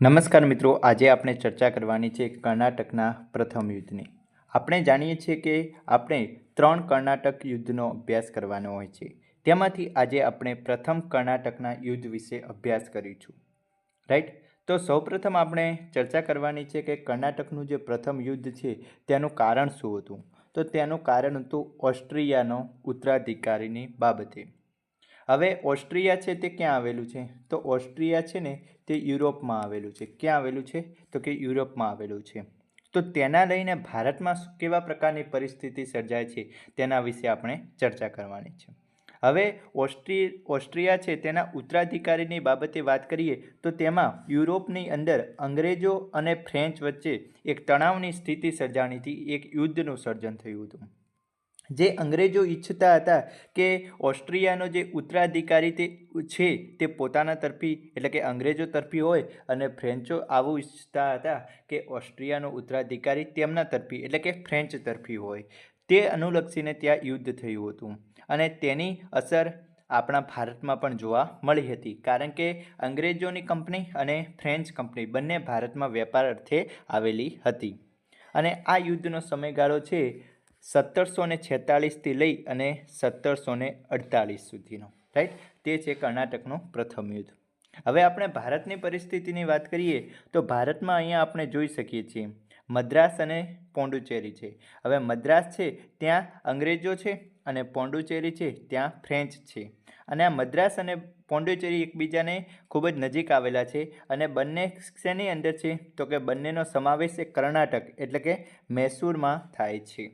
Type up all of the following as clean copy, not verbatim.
નમસ્કાર મિત્રો, આજે આપણે ચર્ચા કરવાની છે કર્ણાટકના પ્રથમ યુદ્ધની. આપણે જાણીએ છીએ કે આપણે 3 કર્ણાટક યુદ્ધનો અભ્યાસ કરવાનો હોય છે. તેમાંથી આજે આપણે પ્રથમ કર્ણાટકના યુદ્ધ વિશે અભ્યાસ કરીશું. રાઈટ? તો સૌપ્રથમ આપણે ચર્ચા કરવાની છે કે કર્ણાટકનું જે પ્રથમ યુદ્ધ છે તેનું કારણ શું હતું. તો તેનું કારણ હતું ઓસ્ટ્રિયાનો ઉત્તરાધિકારીની બાબતે. હવે ઓસ્ટ્રિયા છે તે ક્યાં આવેલું છે? તો ઓસ્ટ્રિયા છે ને તે યુરોપમાં આવેલું છે. ક્યાં આવેલું છે? તો કે યુરોપમાં આવેલું છે. તો તેના લઈને ભારતમાં કેવા પ્રકારની પરિસ્થિતિ સર્જાય છે તેના વિશે આપણે ચર્ચા કરવાની છે. હવે ઓસ્ટ્રિયા છે તેના ઉત્તરાધિકારીની બાબતે વાત કરીએ તો તેમાં યુરોપની અંદર અંગ્રેજો અને ફ્રેન્ચ વચ્ચે એક તણાવની સ્થિતિ સર્જાણીથી એક યુદ્ધનું સર્જન થયું હતું. જે અંગ્રેજો ઈચ્છતા હતા કે ઓસ્ટ્રિયાનો જે ઉત્તરાધિકારી તે પોતાના તરફી એટલે કે અંગ્રેજો તરફી હોય, અને ફ્રેન્ચો આવું ઈચ્છતા હતા કે ઓસ્ટ્રિયાનો ઉત્તરાધિકારી તેમના તરફી એટલે કે ફ્રેન્ચ તરફી હોય. તે અનુલક્ષીને ત્યાં યુદ્ધ થયું હતું અને તેની અસર આપણા ભારતમાં પણ જોવા મળી હતી, કારણ કે અંગ્રેજોની કંપની અને ફ્રેન્ચ કંપની બંને ભારતમાં વેપાર અર્થે આવેલી હતી. અને આ યુદ્ધનો સમયગાળો છે 1746થી લઈ અને 1748 સુધીનો. રાઈટ? તે છે કર્ણાટકનું પ્રથમ યુદ્ધ. હવે આપણે ભારતની પરિસ્થિતિની વાત કરીએ તો ભારતમાં અહીંયા આપણે જોઈ શકીએ છીએ મદ્રાસ અને પોંડુચેરી છે. હવે મદ્રાસ છે ત્યાં અંગ્રેજો છે અને પોંડુચેરી છે ત્યાં ફ્રેન્ચ છે. અને આ મદ્રાસ અને પોંડુચેરી એકબીજાને ખૂબ જ નજીક આવેલા છે અને બંને શેની અંદર છે? તો કે બંનેનો સમાવેશ કર્ણાટક એટલે કે મૈસૂરમાં થાય છે.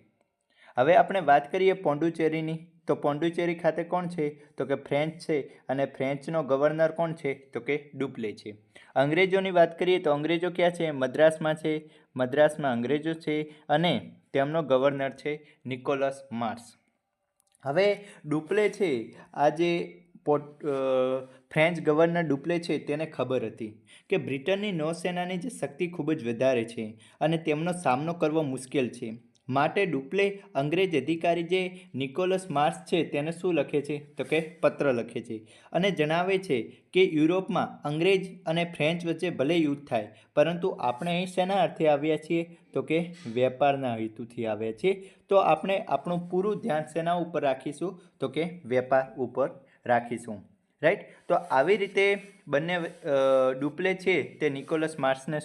હવે આપણે વાત કરીએ પોંડુચેરીની, તો પોંડુચેરી ખાતે કોણ છે? તો કે ફ્રેન્ચ છે અને ફ્રેન્ચનો ગવર્નર કોણ છે? તો કે ડુપ્લે છે. અંગ્રેજોની વાત કરીએ તો અંગ્રેજો ક્યાં છે? મદ્રાસમાં છે. મદ્રાસમાં અંગ્રેજો છે અને તેમનો ગવર્નર છે નિકોલસ માર્સ. હવે ડુપ્લે છે, આ જે ફ્રેન્ચ ગવર્નર ડુપ્લે છે તેને ખબર હતી કે બ્રિટનની નૌસેનાની જે શક્તિ ખૂબ જ વધારે છે અને તેમનો સામનો કરવો મુશ્કેલ છે. માટે ડુપ્લે અંગ્રેજ અધિકારી જે નિકોલસ માર્સ છે તેને શું લખે છે? તો કે પત્ર લખે છે અને જણાવે છે કે યુરોપમાં અંગ્રેજ અને ફ્રેન્ચ વચ્ચે ભલે યુદ્ધ થાય, પરંતુ આપણે અહીં શેના અર્થે આવ્યા છીએ? તો કે વેપારના હેતુથી આવ્યા છીએ. તો આપણે આપણું પૂરું ધ્યાન શેના ઉપર રાખીશું? તો કે વેપાર ઉપર રાખીશું. રાઈટ? તો આવી રીતે બંને ડુપ્લે છે તે નિકોલસ માર્સને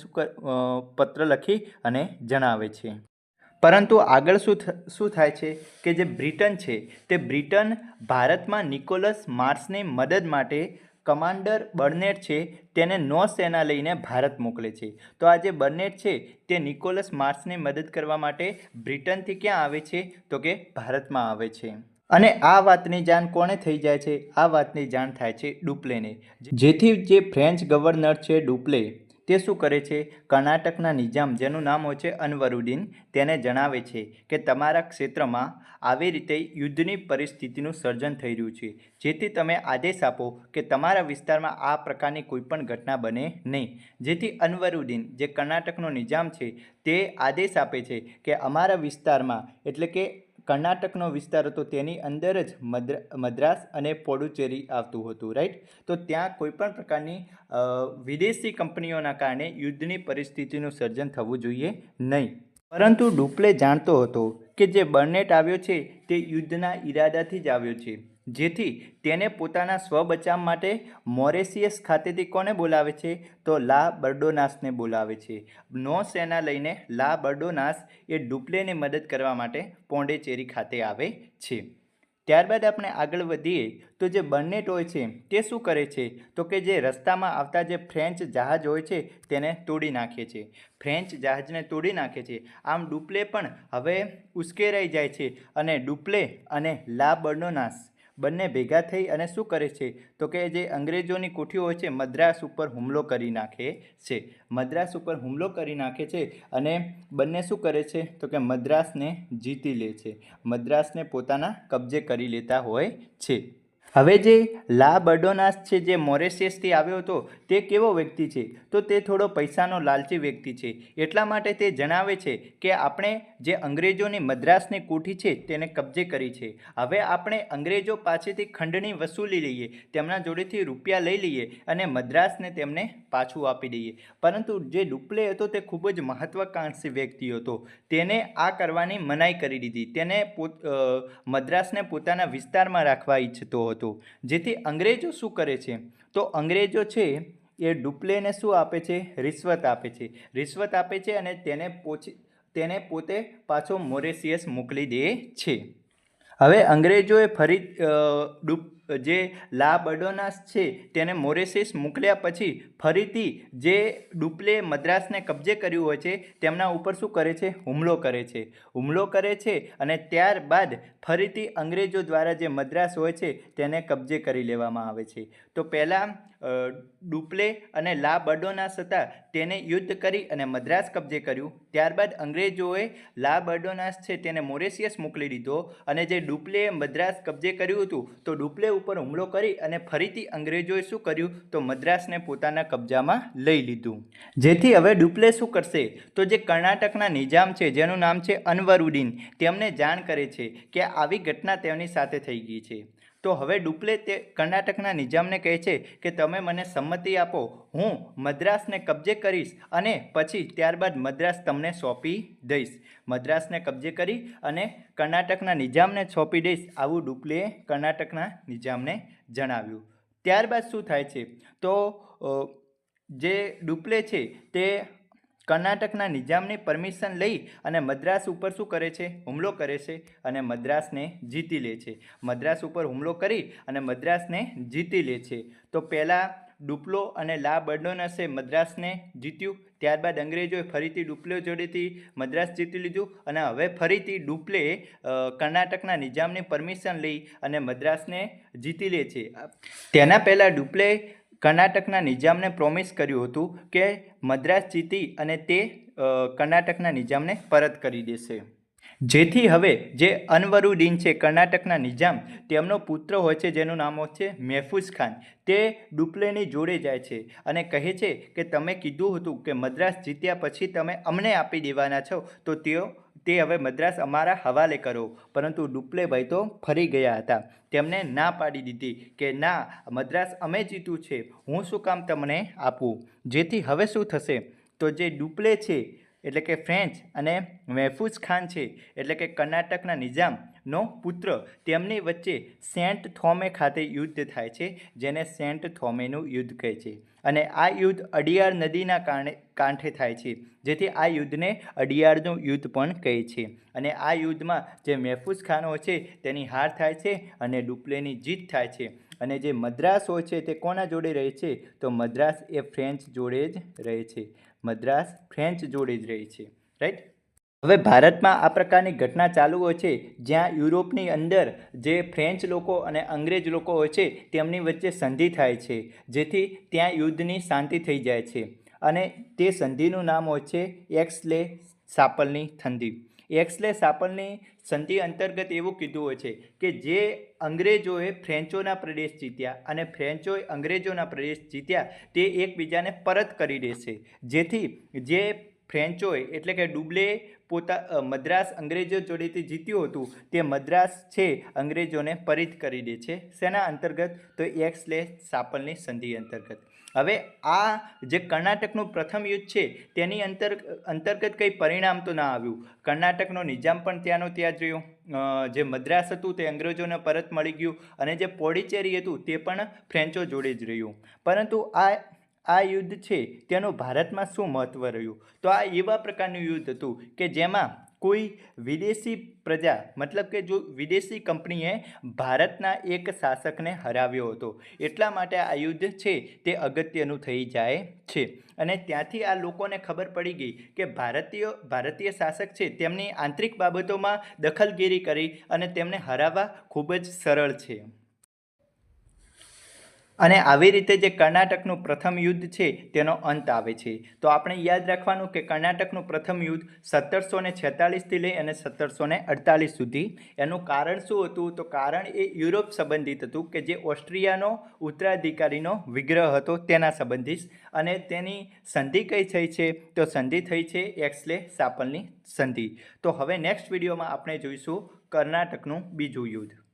પત્ર લખી અને જણાવે છે. પરંતુ આગળ શું થાય છે કે જે બ્રિટન છે તે બ્રિટન ભારતમાં નિકોલસ માર્સની મદદ માટે કમાન્ડર બર્નેટ છે તેને નૌસેના લઈને ભારત મોકલે છે. તો આ જે બર્નેટ છે તે નિકોલસ માર્સની મદદ કરવા માટે બ્રિટનથી ક્યાં આવે છે? તો કે ભારતમાં આવે છે. અને આ વાતની જાણ કોને થઈ જાય છે? આ વાતની જાણ થાય છે ડુપ્લેને. જેથી જે ફ્રેન્ચ ગવર્નર છે ડુપ્લે, તે શું કરે છે? કર્ણાટકના નિજામ, જેનું નામ હોય છે અનવરુદ્દીન, તેને જણાવે છે કે તમારા ક્ષેત્રમાં આવી રીતે યુદ્ધની પરિસ્થિતિનું સર્જન થઈ રહ્યું છે, જેથી તમે આદેશ આપો કે તમારા વિસ્તારમાં આ પ્રકારની કોઈ પણ ઘટના બને નહીં. જેથી અનવરુદ્દીન, જે કર્ણાટકનો નિજામ છે, તે આદેશ આપે છે કે અમારા વિસ્તારમાં એટલે કે કર્ણાટકનો વિસ્તાર હતો તેની અંદર જ મદ્રાસ અને પોંડુચેરી આવતું હતું. રાઈટ? તો ત્યાં કોઈ પણ પ્રકારની વિદેશી કંપનીઓના કારણે યુદ્ધની પરિસ્થિતિનું સર્જન થવું જોઈએ નહીં. પરંતુ ડુપ્લે જાણતો હતો કે જે બર્નેટ આવ્યો છે તે યુદ્ધના ઈરાદાથી જ આવ્યો છે, જેથી તેને પોતાના સ્વબચાવ માટે મોરેશિયસ ખાતેથી કોને બોલાવે છે? તો લા બર્ડોનાસને બોલાવે છે. નૌસેના લઈને લા બર્ડોનાસ એ ડુપ્લેને મદદ કરવા માટે પોંડેચેરી ખાતે આવે છે. ત્યારબાદ આપણે આગળ વધીએ તો જે બર્નેટ હોય છે તે શું કરે છે? તો કે જે રસ્તામાં આવતા જે ફ્રેન્ચ જહાજ હોય છે તેને તોડી નાખે છે. ફ્રેન્ચ જહાજને તોડી નાખે છે. આમ ડુપ્લે પણ હવે ઉશ્કેરાઈ જાય છે અને ડુપ્લે અને લા બર્ડોનાસ બંને ભેગા થઈ અને શું કરે છે? તો કે જે અંગ્રેજોની કોઠીઓ હોય છે મદ્રાસ ઉપર હુમલો કરી નાખે છે. મદ્રાસ ઉપર હુમલો કરી નાખે છે અને બંને શું કરે છે? તો કે મદ્રાસને જીતી લે છે. મદ્રાસને પોતાના કબજે કરી લેતા હોય છે. હવે જે લા બર્ડોનાસ છે, જે મોરેશિયસથી આવ્યો હતો, તે કેવો વ્યક્તિ છે? તો તે થોડો પૈસાનો લાલચી વ્યક્તિ છે. એટલા માટે તે જણાવે છે કે આપણે જે અંગ્રેજોની મદ્રાસની કોઠી છે તેને કબજે કરી છે. હવે આપણે અંગ્રેજો પાસેથી ખંડણી વસૂલી લઈએ, તેમના જોડેથી રૂપિયા લઈ લઈએ અને મદ્રાસને તેમને પાછું આપી દઈએ. પરંતુ જે ડુપ્લે હતો તે ખૂબ જ મહત્વાકાંક્ષી વ્યક્તિ હતો. તેને આ કરવાની મનાઈ કરી દીધી. તેને મદ્રાસને પોતાના વિસ્તારમાં રાખવા ઈચ્છતો હતો. જેથી અંગ્રેજો શું કરે છે? તો અંગ્રેજો છે એ ડુપ્લેને શું આપે છે? રિશ્વત આપે છે. રિશ્વત આપે છે અને તેને પોતે પાછો મોરેશિયસ મોકલી દે છે. હવે અંગ્રેજોએ ફરી જે લા બર્ડોનાસ છે તેને મોરેશિયસ મોકલ્યા પછી ફરીથી જે ડુપ્લે મદ્રાસને કબજે કર્યું હોય છે તેમના ઉપર શું કરે છે? હુમલો કરે છે અને ત્યારબાદ ફરીથી અંગ્રેજો દ્વારા જે મદ્રાસ હોય છે તેને કબજે કરી લેવામાં આવે છે. તો પહેલાં ડુપ્લે અને લા બર્ડોનાસ હતા તેને યુદ્ધ કરી અને મદ્રાસ કબજે કર્યું. ત્યારબાદ અંગ્રેજોએ લા બર્ડોનાસ છે તેને મોરેશિયસ મોકલી દીધો અને જે ડુપ્લેએ મદ્રાસ કબજે કર્યું હતું તો ડુપ્લે ઉપર હુમલો કરી અને ફરીથી અંગ્રેજોએ શું કર્યું? તો મદ્રાસને પોતાના કબજામાં લઈ લીધું. જેથી હવે ડુપ્લે શું કરશે? તો જે કર્ણાટકના નિજામ છે જેનું નામ છે અનવરુદ્દીન, તેમને જાણ કરે છે કે આવી ઘટના તેમની સાથે થઈ ગઈ છે. તો હવે ડુપ્લે તે કર્ણાટકના નિજામને કહે છે કે તમે મને સંમતિ આપો, હું મદ્રાસને કબજે કરીશ અને પછી ત્યારબાદ મદ્રાસ તમને સોંપી દઈશ. મદ્રાસને કબજે કરી અને કર્ણાટકના નિજામને સોંપી દઈશ, આવું ડુપ્લેએ કર્ણાટકના નિજામને જણાવ્યું. ત્યારબાદ શું થાય છે? તો જે ડુપ્લે છે તે કર્ણાટકના નિજામની પરમિશન લઈ અને મદ્રાસ ઉપર શું કરે છે? હુમલો કરે છે અને મદ્રાસને જીતી લે છે. મદ્રાસ ઉપર હુમલો કરી અને મદ્રાસને જીતી લે છે. તો પહેલાં ડુપ્લો અને લા બર્ડોનાસે મદ્રાસને જીત્યું. ત્યારબાદ અંગ્રેજોએ ફરીથી ડુપ્લે જોડેથી મદ્રાસ જીતી લીધું અને હવે ફરીથી ડુપ્લે કર્ણાટકના નિજામની પરમિશન લઈ અને મદ્રાસને જીતી લે છે. તેના પહેલાં ડુપ્લે કર્ણાટકના નિજામને પ્રોમિસ કર્યું હતું કે મદ્રાસ જીતી અને તે કર્ણાટકના નિજામને પરત કરી દેશે. જેથી હવે જે અનવરુદ્દીન છે કર્ણાટકના નિજામ, તેમનો પુત્ર હોય છે જેનું નામ હોય છે મહેફૂઝ ખાન, તે ડુપ્લેની જોડે જાય છે અને કહે છે કે તમે કીધું હતું કે મદ્રાસ જીત્યા પછી તમે અમને આપી દેવાના છો, તો તે હવે મદ્રાસ અમારા હવાલે કરો. પરંતુ ડુપ્લેભાઈ તો ફરી ગયા હતા. તેમને ના પાડી દીધી કે ના, મદ્રાસ અમે જીત્યું છે, હું શું કામ તમને આપું. જેથી હવે શું થશે? તો જે ડુપ્લે છે એટલે કે ફ્રેન્ચ અને મહેફૂઝ ખાન છે એટલે કે કર્ણાટકના નિજામનો પુત્ર, તેમની વચ્ચે સેન્ટ થોમે ખાતે યુદ્ધ થાય છે, જેને સેન્ટ થોમેનું યુદ્ધ કહે છે. અને આ યુદ્ધ અડિયાર નદીના કાંઠે થાય છે, જેથી આ યુદ્ધને અડિયારનું યુદ્ધ પણ કહે છે. અને આ યુદ્ધમાં જે મહેફૂઝ ખાન હોય છે તેની હાર થાય છે અને ડુપ્લેની જીત થાય છે. અને જે મદ્રાસ હોય છે તે કોના જોડે રહે છે? તો મદ્રાસ એ ફ્રેન્ચ જોડે જ રહે છે. મદ્રાસ ફ્રેન્ચ જોડે જ રહે છે. રાઈટ. હવે ભારતમાં આ પ્રકારની ઘટના ચાલુ હોય છે જ્યાં યુરોપની અંદર જે ફ્રેન્ચ લોકો અને અંગ્રેજ લોકો હોય છે તેમની વચ્ચે સંધિ થાય છે, જેથી ત્યાં યુદ્ધની શાંતિ થઈ જાય છે. અને તે સંધિનું નામ હોય છે એક્સલે સાપલની સંધિ. એક્સલે સાપલની સંધિ અંતર્ગત એવું કીધું હોય છે કે જે અંગ્રેજોએ ફ્રેન્ચોના પ્રદેશ જીત્યા અને ફ્રેન્ચોએ અંગ્રેજોના પ્રદેશ જીત્યા તે એકબીજાને પરત કરી દેશે. જેથી જે ફ્રેન્ચોએ એટલે કે ડુપ્લે મદ્રાસ અંગ્રેજો જોડેથી જીત્યું હતું તે મદ્રાસ છે અંગ્રેજોને પરત કરી દે છે. શેના અંતર્ગત? તો એક્સલે સાપલની સંધિ અંતર્ગત. હવે આ જે કર્ણાટકનું પ્રથમ યુદ્ધ છે તેની અંતર્ગત કંઈ પરિણામ તો ના આવ્યું. કર્ણાટકનો નિજામ પણ ત્યાંનો ત્યાં જ રહ્યો. જે મદ્રાસ હતું તે અંગ્રેજોને પરત મળી ગયું અને જે પોડિચેરી હતું તે પણ ફ્રેન્ચો જોડે જ રહ્યું. પરંતુ આ યુદ્ધ છે તેનું ભારતમાં શું મહત્ત્વ રહ્યું? તો આ એવા પ્રકારનું યુદ્ધ હતું કે જેમાં કોઈ વિદેશી પ્રજા મતલબ કે જો વિદેશી કંપનીએ ભારતના એક શાસકને હરાવ્યો હતો. એટલા માટે આ યુદ્ધ છે તે અગત્યનું થઈ જાય છે. અને ત્યાંથી આ લોકોને ખબર પડી ગઈ કે ભારતીય શાસક છે તેમની આંતરિક બાબતોમાં દખલગીરી કરી અને તેમને હરાવવા ખૂબ જ સરળ છે. અને આવી રીતે જે કર્ણાટકનું પ્રથમ યુદ્ધ છે તેનો અંત આવે છે. તો આપણે યાદ રાખવાનું કે કર્ણાટકનું પ્રથમ યુદ્ધ 1746થી લઈ અને 1748 સુધી. એનું કારણ શું હતું? તો કારણ એ યુરોપ સંબંધિત હતું કે જે ઓસ્ટ્રિયાનો ઉત્તરાધિકારીનો વિગ્રહ હતો તેના સંબંધિત. અને તેની સંધિ કઈ થઈ છે? તો સંધિ થઈ છે એક્સલે-શાપલની સંધિ. તો હવે નેક્સ્ટ વિડીયોમાં આપણે જોઈશું કર્ણાટકનું બીજું યુદ્ધ.